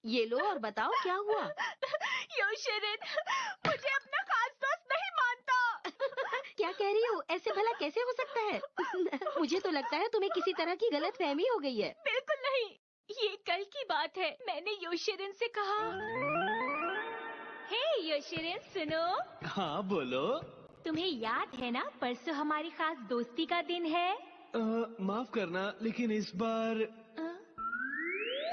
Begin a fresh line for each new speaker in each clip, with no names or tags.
ये लो और बताओ क्या हुआ।
योशिरिन मुझे अपना खास दोस्त नहीं मानता।
क्या कह रही हो? ऐसे भला कैसे हो सकता है? मुझे तो लगता है तुम्हें किसी तरह की गलत फहमी हो गई है।
बिल्कुल नहीं, ये कल की बात है। मैंने योशिरिन से कहा, हे योशिरिन सुनो।
हाँ बोलो।
तुम्हें याद है ना परसों हमारी खास दोस्ती का दिन है?
माफ करना लेकिन इस बार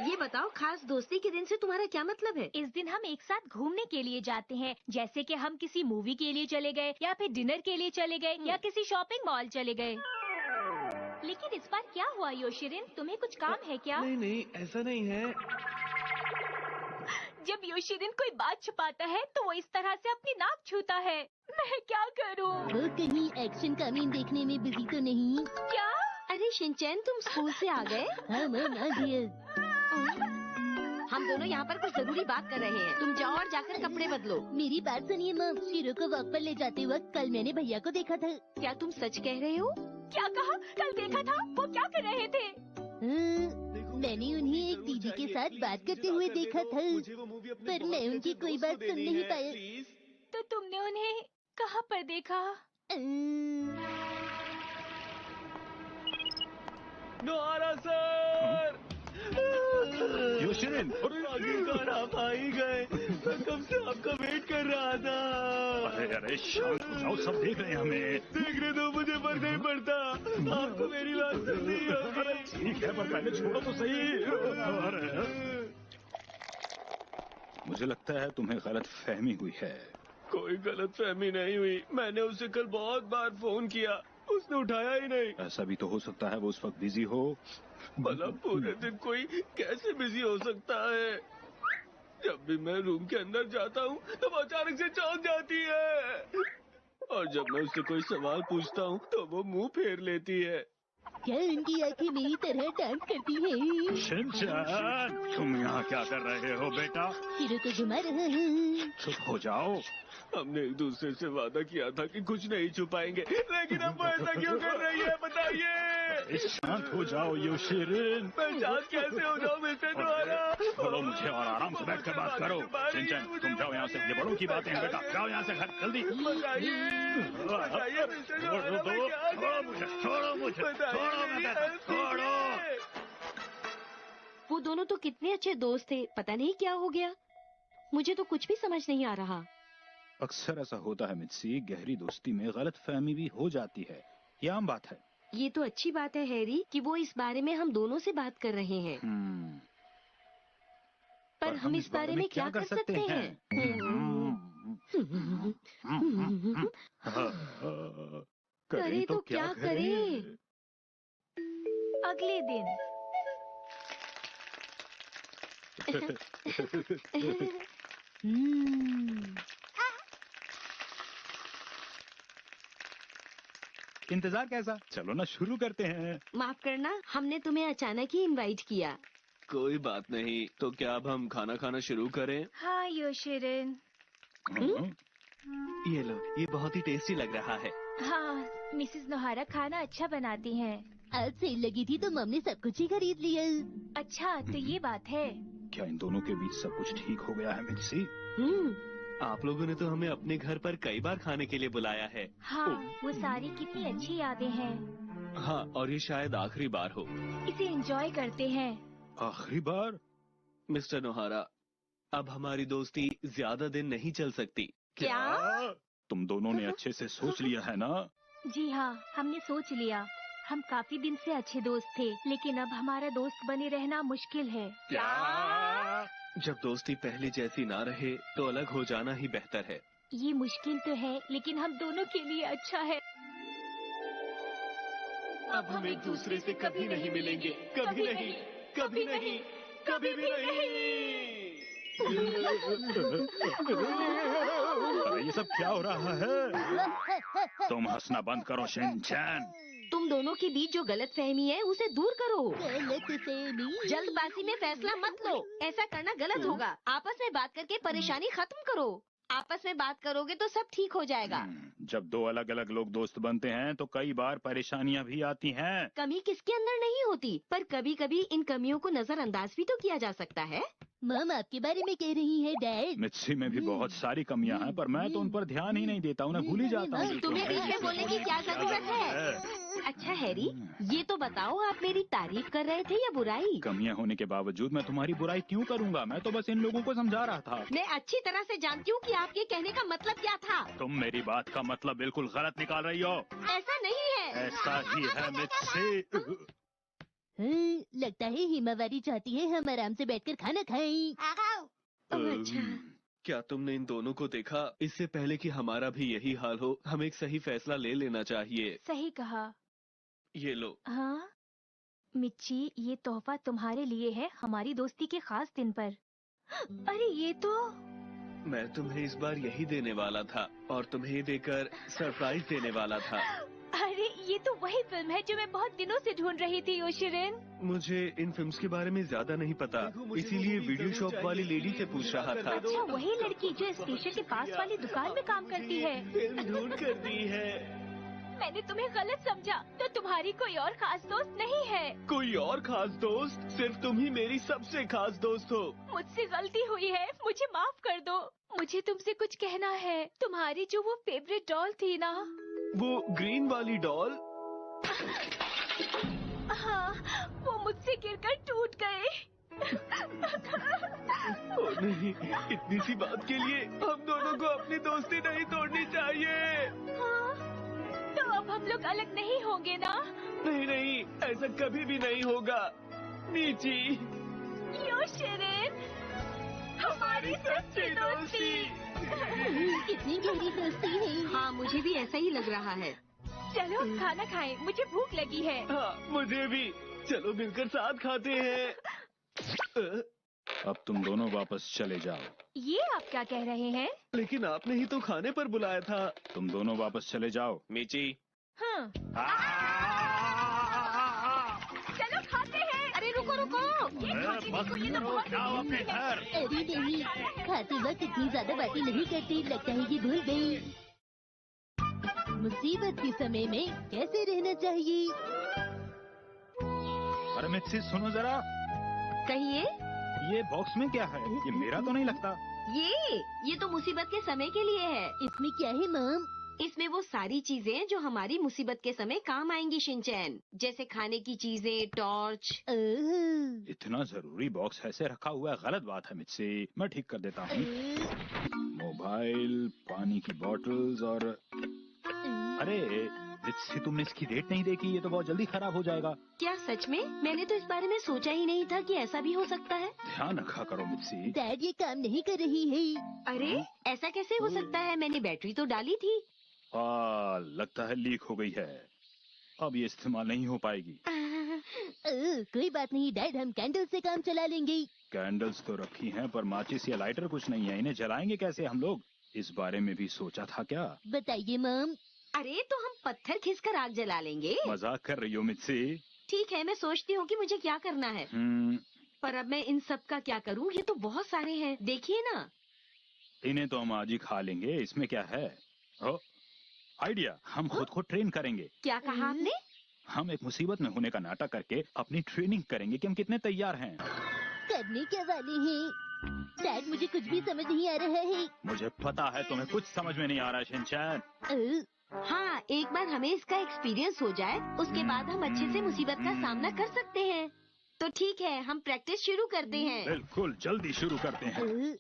ये बताओ खास दोस्ती के दिन से तुम्हारा क्या मतलब है?
इस दिन हम एक साथ घूमने के लिए जाते हैं, जैसे कि हम किसी मूवी के लिए चले गए या फिर डिनर के लिए चले गए या किसी शॉपिंग मॉल चले गए। लेकिन इस बार क्या हुआ योशिरिन, तुम्हें कुछ काम है क्या?
नहीं नहीं ऐसा नहीं है।
जब योशिरिन कोई बात छुपाता है तो वो इस तरह से अपनी नाक छूता है। मैं क्या करूं?
वो कहीं एक्शन कामीन देखने में बिजी तो नहीं?
क्या?
अरे शिनचैन तुम स्कूल से आ गए?
हाँ मैम आ गया।
हम दोनों यहाँ पर कुछ जरूरी बात कर रहे हैं। तुम जाओ और जाकर कपड़े बदलो।
मेरी बात सुनिए मैम, शीरो को वॉक पर ले जाते वक्त कल मैंने भैया को देखा था।
क्या तुम सच कह रहे हो?
क्या कहा? कल देखा था? वो क्या कर रहे थे?
मैंने उन्हें एक दीदी के साथ बात करते हुए देखा था, पर मैं उनकी कोई बात सुन नहीं पाया।
तो तुमने उन्हें कहाँ पर देखा?
Nora sir.
योशिरिन,
आखिरकार आप आ ही गए। मैं कब से आपका वेट कर रहा था।
अरे शांत हो जाओ, सब देख रहे हैं हमें।
देखने दो, मुझे फर्क नहीं पड़ता। आपको मेरी बात सुननी होगी।
ठीक है पर पहले छोड़ो तो सही। अरे मुझे लगता है तुम्हें गलत फहमी हुई है।
कोई गलत फहमी नहीं हुई। मैंने उसे कल बहुत बार फोन किया, उसने उठाया ही नहीं।
ऐसा भी तो हो सकता है वो उस वक्त बिजी हो।
भला पूरे दिन कोई कैसे बिजी हो सकता है? जब भी मैं रूम के अंदर जाता हूँ तो वो अचानक से चौंक जाती है, और जब मैं उससे कोई सवाल पूछता हूँ तो वो मुंह फेर लेती है।
क्या उनकी आंखें मेरी तरह डांस करती हैं?
शिनचैन, तुम यहाँ क्या कर रहे हो बेटा?
शीरो को घुमा रहा हूँ।
चुप हो जाओ।
हमने एक दूसरे से वादा किया था कि कुछ नहीं छुपाएंगे, लेकिन अब वो ऐसा क्यों कर रही है बताइए?
शांत हो जाओ योशिरिन।
मैं शांत कैसे हो जाऊँ मिस्टर नोरा?
छोड़ो मुझे और आराम से बैठ कर बात करो। शिनचैन तुम जाओ यहाँ से, ये बड़ों की बातें हैं बेटा। जाओ यहाँ से घर जल्दी।
बताइए मिस्टर नोरा, मैं क्या
छोड़ो मुझे, छोड़ो मुझे, छोड़ो मैं कहता हूँ, छोड़ो।
वो दोनों तो कितने अच्छे दोस्त थे, पता नहीं क्या हो गया। मुझे तो कुछ भी समझ नहीं आ रहा।
अक्सर ऐसा होता है मित्सी, गहरी दोस्ती में गलत फहमी भी हो जाती है, ये आम बात है।
ये तो अच्छी बात है हैरी कि वो इस बारे में हम दोनों से बात कर रहे हैं। पर हम इस बारे में क्या कर सकते हैं? करें तो क्या करें?
अगले दिन
इंतजार कैसा? चलो ना शुरू करते हैं।
माफ करना, हमने तुम्हें अचानक ही इनवाइट किया।
कोई बात नहीं, तो क्या अब हम खाना खाना शुरू करें?
हाँ योशिरिन।
ये लो, ये बहुत ही टेस्टी लग रहा है।
हाँ, मिसेस नोहारा खाना अच्छा बनाती हैं।
आज सेल लगी थी तो मम ने सब कुछ ही खरीद लिया।
अच्छा तो ये बात है।
क्या इन दोनों के बीच सब कुछ ठीक हो गया है मित्सी?
आप लोगों ने तो हमें अपने घर पर कई बार खाने के लिए बुलाया है।
हाँ, वो सारी कितनी अच्छी यादें हैं।
हाँ, और ये शायद आखिरी बार हो।
इसे एंजॉय करते हैं।
आखिरी बार?
मिस्टर नोहारा, अब हमारी दोस्ती ज्यादा दिन नहीं चल सकती।
क्या?
तुम दोनों ने अच्छे से सोच लिया है ना?
जी हाँ, हमने सोच लिया। हम काफी दिन से अच्छे दोस्त थे, लेकिन अब हमारा दोस्त बने रहना मुश्किल है।
क्या?
जब दोस्ती पहले जैसी ना रहे तो अलग हो जाना ही बेहतर है।
ये मुश्किल तो है, लेकिन हम दोनों के लिए अच्छा है।
अब हम एक दूसरे से कभी नहीं मिलेंगे, कभी नहीं, कभी नहीं, कभी भी नहीं।
अरे ये सब क्या हो रहा है? तुम हंसना बंद करो शिनचैन।
तुम दोनों के बीच जो गलत फहमी है उसे दूर करो।
गलत फहमी?
जल्दबाजी में फैसला मत लो, ऐसा करना गलत होगा। आपस में बात करके परेशानी खत्म करो। आपस में बात करोगे तो सब ठीक हो जाएगा।
जब दो अलग अलग लोग दोस्त बनते हैं तो कई बार परेशानियां भी आती हैं।
कमी किसके अंदर नहीं होती, पर कभी कभी इन कमियों को नजरअंदाज भी तो किया जा सकता है।
मम आपके बारे में कह रही है डैड।
मित्सी में भी बहुत सारी कमियां हैं, पर मैं तो उन पर ध्यान ही नहीं देता, उन्हें भूल ही जाता हूँ।
तुम्हें बीच में बोलने की क्या जरूरत है? अच्छा हैरी, ये तो बताओ आप मेरी तारीफ कर रहे थे या बुराई?
कमियां होने के बावजूद मैं तुम्हारी बुराई क्यों करूंगा? मैं तो बस इन लोगों को समझा रहा था।
मैं अच्छी तरह से जानती हूँ कि आपके कहने का मतलब क्या था।
तुम मेरी बात का मतलब बिल्कुल गलत निकाल रही हो।
ऐसा नहीं है।
ऐसा ही है मित्सी।
लगता है हिमावारी चाहती है हम आराम से बैठकर खाना खाएं।
अच्छा,
क्या तुमने इन दोनों को देखा? इससे पहले कि हमारा भी यही हाल हो, हमें एक सही फैसला ले लेना चाहिए।
सही कहा।
ये लो।
हाँ मिच्ची, ये तोहफा तुम्हारे लिए है हमारी दोस्ती के खास दिन पर। अरे ये तो
मैं तुम्हें इस बार यही देने वाला था और तुम्हें देकर सरप्राइज देने वाला था।
अरे ये तो वही फिल्म है जो मैं बहुत दिनों से ढूंढ रही थी योशिरिन।
मुझे इन फिल्म्स के बारे में ज्यादा नहीं पता, इसीलिए वीडियो शॉप वाली लेडी से पूछ रहा था।
अच्छा, वही लड़की जो स्टेशन के पास वाली दुकान में काम करती है।
फिल्म ढूंढ कर दी है।
मैंने तुम्हें गलत समझा, तो तुम्हारी कोई और खास दोस्त नहीं है।
कोई और खास दोस्त? सिर्फ तुम ही मेरी सबसे खास दोस्त हो।
मुझसे गलती हुई है, मुझे माफ कर दो। मुझे तुमसे कुछ कहना है। तुम्हारी जो वो फेवरेट डॉल थी ना,
वो ग्रीन वाली डॉल?
हाँ, वो मुझसे गिरकर टूट गए।
ओ नहीं, इतनी सी बात के लिए हम दोनों को अपनी दोस्ती नहीं तोड़नी चाहिए।
हाँ, तो अब हम लोग अलग नहीं होंगे ना?
नहीं नहीं, ऐसा कभी भी नहीं होगा। नीची,
योशिरिन, हमारी सच्ची दोस्ती।
कितनी गहरी दोस्ती है।
हाँ मुझे भी ऐसा ही लग रहा है।
चलो खाना खाएं, मुझे भूख लगी है।
हाँ मुझे भी। चलो मिलकर साथ खाते हैं।
अब तुम दोनों वापस चले जाओ।
ये आप क्या कह रहे हैं?
लेकिन आपने ही तो खाने पर बुलाया था।
तुम दोनों वापस चले जाओ।
मीची,
हाँ, चलो खाते हैं।
अरे रुको रुको।
ये खाने को ये तो बहुत
जाओ अपने घर।
अरे नहीं, खाते वक्त इतनी ज्यादा बातें नहीं करती, लगता है कि भूल गई। मुसीबत के समय में कैसे रहना चाहिए।
अरे मित्सी सुनो जरा,
कहिए।
ये बॉक्स में क्या है? ये मेरा तो नहीं लगता।
ये तो मुसीबत के समय के लिए है।
इसमें क्या है मम?
इसमें वो सारी चीजें जो हमारी मुसीबत के समय काम आएंगी शिनचैन, जैसे खाने की चीजें, टॉर्च।
ओह,
इतना जरूरी बॉक्स ऐसे रखा हुआ है, गलत बात है मित्सी। मैं ठीक कर देता हूँ। मोबाइल, पानी की बॉटल्स और अरे मित्सी, तुमने इसकी डेट नहीं देखी? ये तो बहुत जल्दी खराब हो जाएगा।
क्या सच में? मैंने तो इस बारे में सोचा ही नहीं था कि ऐसा भी हो सकता है।
ध्यान रखा करो मित्सी।
डैड ये काम नहीं कर रही है।
अरे ऐसा कैसे हो सकता है? मैंने बैटरी तो डाली थी।
लगता है लीक हो गई है। अब ये इस्तेमाल नहीं हो पाएगी।
कोई बात नहीं डैड, हम कैंडल से काम चला लेंगे।
कैंडल्स तो रखी हैं, पर माचिस या लाइटर कुछ नहीं है। इन्हें जलाएंगे कैसे हम लोग? इस बारे में भी सोचा था क्या?
बताइए मम।
अरे तो हम पत्थर खींचकर आग जला लेंगे।
मजाक कर रही हो मित्सी?
ठीक है, मैं सोचती हूँ कि मुझे क्या करना है। पर अब मैं इन सब का क्या करूँ? ये तो बहुत सारे हैं, देखिए ना।
इन्हें तो हम आज ही खा लेंगे, इसमें क्या है? ओ, आइडिया, हम खुद को ट्रेन करेंगे।
क्या कहा आपने?
हम एक मुसीबत में होने का नाटक करके अपनी ट्रेनिंग करेंगे कि हम कितने तैयार हैं।
करने क्या वाले हैं? डैड मुझे कुछ भी समझ नहीं आ रहा है।
मुझे पता है तुम्हें कुछ समझ में नहीं आ रहा शिनचैन।
हाँ, एक बार हमें इसका एक्सपीरियंस हो जाए, उसके बाद हम अच्छे से मुसीबत का सामना कर सकते हैं। तो ठीक है, हम प्रैक्टिस शुरू करते हैं।
बिल्कुल, जल्दी शुरू करते हैं।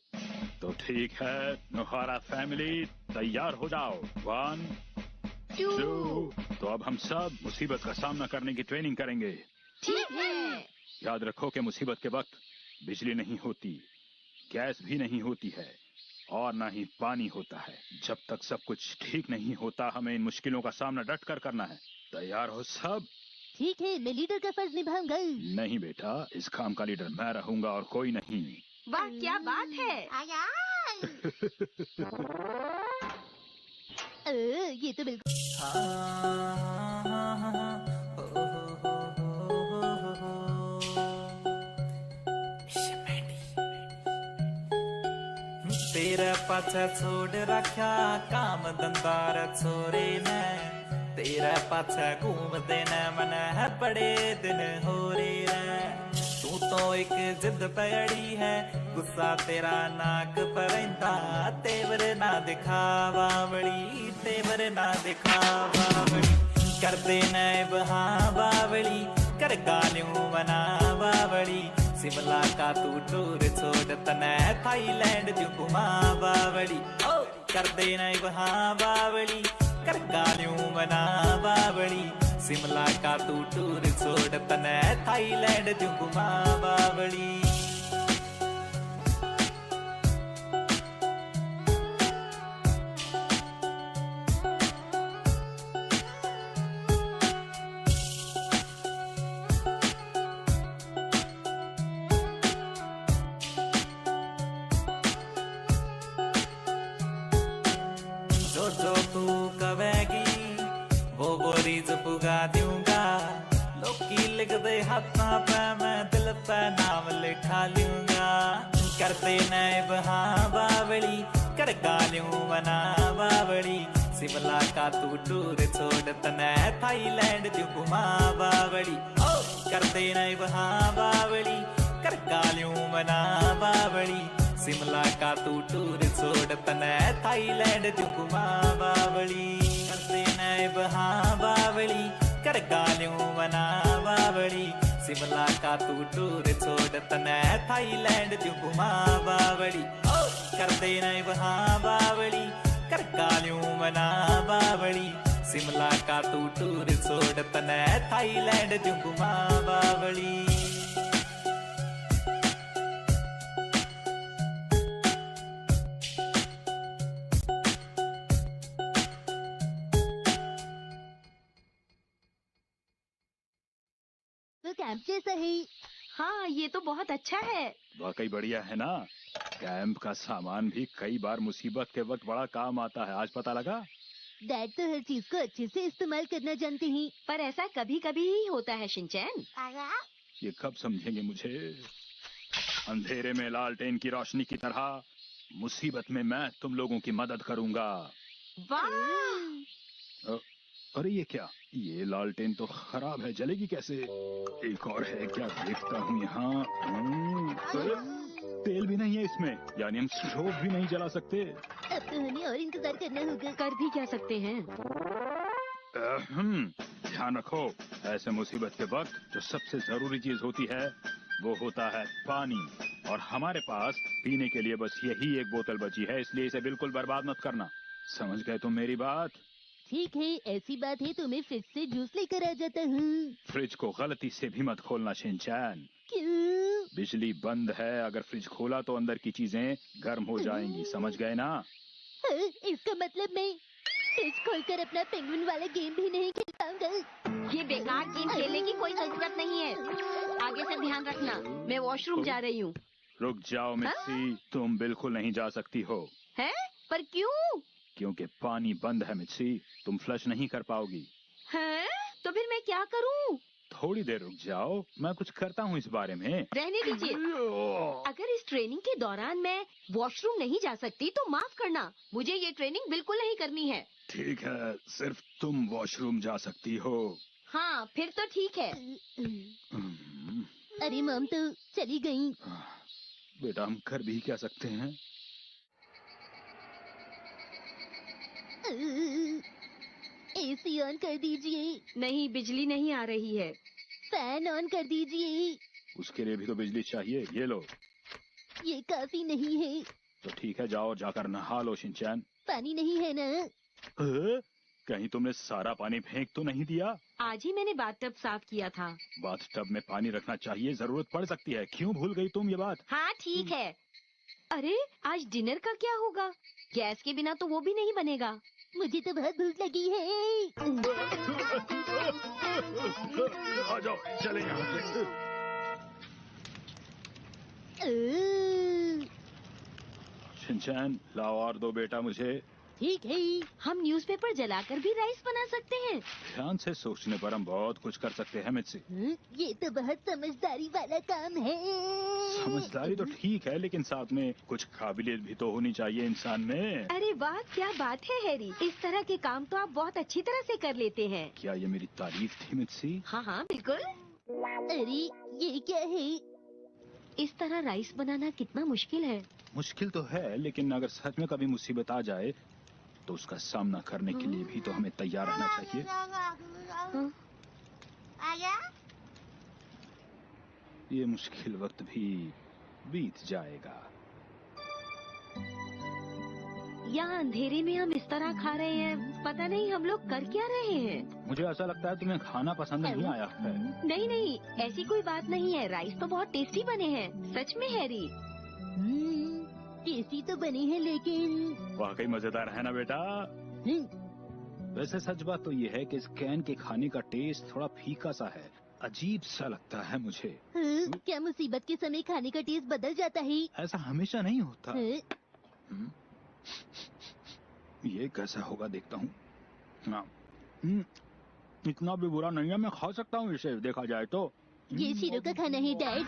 तो ठीक है, नोहारा फैमिली तैयार हो जाओ। 1, 2। तो अब हम सब मुसीबत का सामना करने की ट्रेनिंग करेंगे।
ठीक है।
याद रखो कि मुसीबत के वक्त बिजली नहीं होती, गैस भी नहीं होती है और ना ही पानी होता है। जब तक सब कुछ ठीक नहीं होता, हमें इन मुश्किलों का सामना डट कर करना है। तैयार हो सब?
ठीक है, मैं लीडर का फर्ज निभाऊंगा।
नहीं बेटा, इस काम का लीडर मैं रहूंगा और कोई नहीं।
वाह, क्या बात है।
ये तो बिल्कुल
तेरे पाछे छोड़ रखा काम धंधार छोरे ने, तेरे पाछे घूम देने मन है बड़े दिन हो रे। तू तो एक जिद पे अड़ी है, गुस्सा तेरा नाक पर रहिंदा तेवर ना दिखावा बड़ी तेवर ना दिखावा बड़ी कर देना बहाँ बावली कर गालियों बना बावली शिमला का तू टूर छोड़ तने थाईलैंड तू घुमा बावली ओ कर देना बहाँ बावली कर गालियों बना बावली शिमला का तू टूर छोड़ तने थाईलैंड तू घुमा बावली जो तू कवेगी वो रीज पुगा दूंगा लोकी लिख दे हाथां पे मैं दिल पे नाम लिखा लूंगा कर दे नए बहाँ बावली कर गालियों बना बावली शिमला का तू टूर छोड़ तने थाईलैंड तू घुमा बावली ओ कर दे नए बहाँ बावली कर गालियों बना बावली शिमला का तू टूर छोड़ तने थाईलैंड तू घुमा बावली करते नए बहाँ बावली कर गालियों बना बावली शिमला का तू टूर छोड़ तने थाईलैंड तू घुमा बावली ओ करते नए बहाँ बावली कर गालियों बना बावली शिमला का तू टूर छोड़ तने थाईलैंड तू घुमा बावली
तो कैंप जैसा है।
हाँ, ये तो बहुत अच्छा है।
वाकई बढ़िया है ना। कैंप का सामान भी कई बार मुसीबत के वक्त बड़ा काम आता है, आज पता लगा।
डैड तो हर चीज को अच्छे से इस्तेमाल करना जानते हैं।
पर ऐसा कभी कभी ही होता है शिनचैन।
ये कब समझेंगे मुझे। अंधेरे में लालटेन की रोशनी की तरह मुसीबत में मैं तुम लोगों की मदद करूंगा।
वाह!
अरे ये क्या, ये लालटेन तो खराब है, जलेगी कैसे। एक और है क्या, देखता हूँ यहाँ। अरे तेल भी नहीं है इसमें, यानी हम स्टोव भी नहीं जला सकते।
अब तो हमें और इंतजार करना होगा।
कर भी क्या सकते हैं।
ध्यान रखो, ऐसे मुसीबत के वक्त जो सबसे जरूरी चीज होती है वो होता है पानी, और हमारे पास पीने के लिए बस यही एक बोतल बची है, इसलिए इसे बिल्कुल बर्बाद मत करना। समझ गए तुम मेरी बात।
ठीक है, ऐसी बात है तो मैं फ्रिज से जूस लेकर आ जाता हूँ।
फ्रिज को गलती से भी मत खोलना शिनचैन।
क्यों?
बिजली बंद है, अगर फ्रिज खोला तो अंदर की चीजें गर्म हो जाएंगी, समझ गए ना।
इसका मतलब मैं फ्रिज खोलकर अपना पेंगुइन वाला गेम भी नहीं खेल पाऊंगा।
ये बेकार गेम खेलने की कोई जरूरत नहीं है। आगे से ध्यान रखना, मैं वॉशरूम जा रही हूँ।
रुक जाओ मिस्सी, तुम बिल्कुल नहीं जा सकती हो।
हैं? पर क्यों?
क्योंकि पानी बंद है मिस्सी, तुम फ्लश नहीं कर पाओगी।
हैं? तो फिर मैं क्या करूँ?
थोड़ी देर रुक जाओ, मैं कुछ करता हूँ इस बारे में।
रहने दीजिए। अगर इस ट्रेनिंग के दौरान मैं वॉशरूम नहीं जा सकती तो माफ करना, मुझे ये ट्रेनिंग बिल्कुल नहीं करनी है।
ठीक है, सिर्फ तुम वॉशरूम जा सकती हो।
हाँ, फिर तो ठीक है।
अरे मॉम तो चली गई।
बेटा हम कर भी क्या सकते हैं।
एसी ऑन कर दीजिए।
नहीं, बिजली नहीं आ रही है।
फैन ऑन कर दीजिए।
उसके लिए भी तो बिजली चाहिए, ये लो।
ये काफी नहीं है।
तो ठीक है, जाओ जाकर नहा लो शिनचैन।
पानी नहीं है ना?
कहीं तुमने सारा पानी फेंक तो नहीं दिया?
आज ही मैंने बाथटब साफ किया था।
बाथटब में पानी रखना चाहिए, जरूरत पड़ सकती है। क्यों भूल गई तुम ये बात?
हाँ ठीक है। अरे आज डिनर का क्या होगा? गैस के बिना तो वो भी नहीं बनेगा।
मुझे तो बहुत भूख लगी है।
आ जाओ, चले यहाँ से। शिनचैन लाओ और दो बेटा मुझे।
ठीक है, हम न्यूज़पेपर जलाकर भी राइस बना सकते हैं।
ध्यान से सोचने पर हम बहुत कुछ कर सकते हैं मित्सी।
ये तो बहुत समझदारी वाला काम है।
समझदारी तो ठीक है, लेकिन साथ में कुछ काबिलियत भी तो होनी चाहिए इंसान में।
अरे वाह, क्या बात है हैरी, इस तरह के काम तो आप बहुत अच्छी तरह से कर लेते हैं।
क्या ये मेरी तारीफ थी मित्सी?
हाँ हाँ बिल्कुल।
अरे ये क्या है?
इस तरह राइस बनाना कितना मुश्किल है।
मुश्किल तो है, लेकिन अगर सच में कभी मुसीबत आ जाए तो उसका सामना करने के लिए भी तो हमें तैयार रहना चाहिए। ये मुश्किल वक्त भी बीत जाएगा।
यहाँ अंधेरे में हम इस तरह खा रहे हैं, पता नहीं हम लोग कर क्या रहे हैं।
मुझे ऐसा लगता है तुम्हें खाना पसंद नहीं आया है।
नहीं नहीं, ऐसी कोई बात नहीं है। राइस तो बहुत टेस्टी बने हैं, सच में हैरी।
टेस्टी तो बने हैं, लेकिन
वाकई मजेदार है ना बेटा। वैसे सच बात तो ये है कि इस कैन के खाने का टेस्ट थोड़ा फीका सा है, अजीब सा लगता है मुझे।
क्या मुसीबत के समय खाने का टेस्ट बदल जाता है?
ऐसा हमेशा नहीं होता।
हाँ?
ये कैसा होगा देखता हूँ। हाँ, इतना भी बुरा नहीं है, मैं खा सकता हूँ इसे, देखा जाए तो।
ये शीरो का खाना है डैड।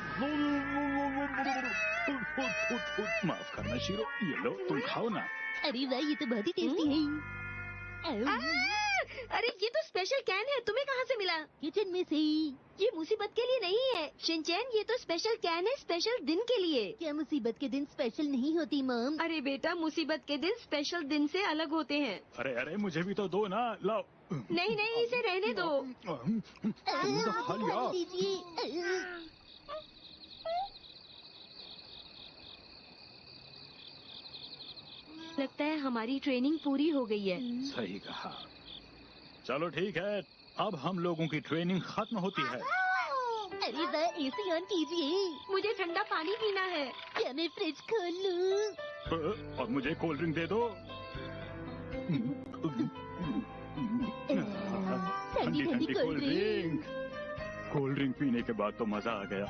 माफ करना शीरो, ये लो तुम खाओ ना।
अरे वाह, ये तो बहुत ही टेस्टी है।
अरे ये तो स्पेशल कैन है, तुम्हें कहाँ से मिला?
किचन में से।
ये मुसीबत के लिए नहीं है शिनचैन, ये तो स्पेशल कैन है, स्पेशल दिन के लिए।
क्या मुसीबत के दिन स्पेशल नहीं होती मॉम?
अरे बेटा, मुसीबत के दिन स्पेशल दिन से अलग होते हैं।
अरे अरे मुझे भी तो दो ना, लाओ।
नहीं नहीं, इसे रहने दो।
तुमने तो खा लिया।
दीजिए।
लगता है हमारी ट्रेनिंग पूरी हो गई है।
सही कहा। चलो ठीक है, अब हम लोगों की ट्रेनिंग खत्म होती है।
अरे वाह, एसी ऑन कीजिए।
मुझे ठंडा पानी पीना है।
क्या मैं फ्रिज खोल लूं?
और मुझे कोल्ड ड्रिंक दे दो।
ठंडी ठंडी कोल्ड ड्रिंक।
कोल्ड ड्रिंक पीने के बाद तो मजा आ गया।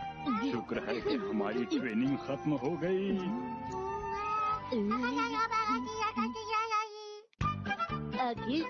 शुक्र है कि हमारी ट्रेनिंग खत्म हो गई।
आखिर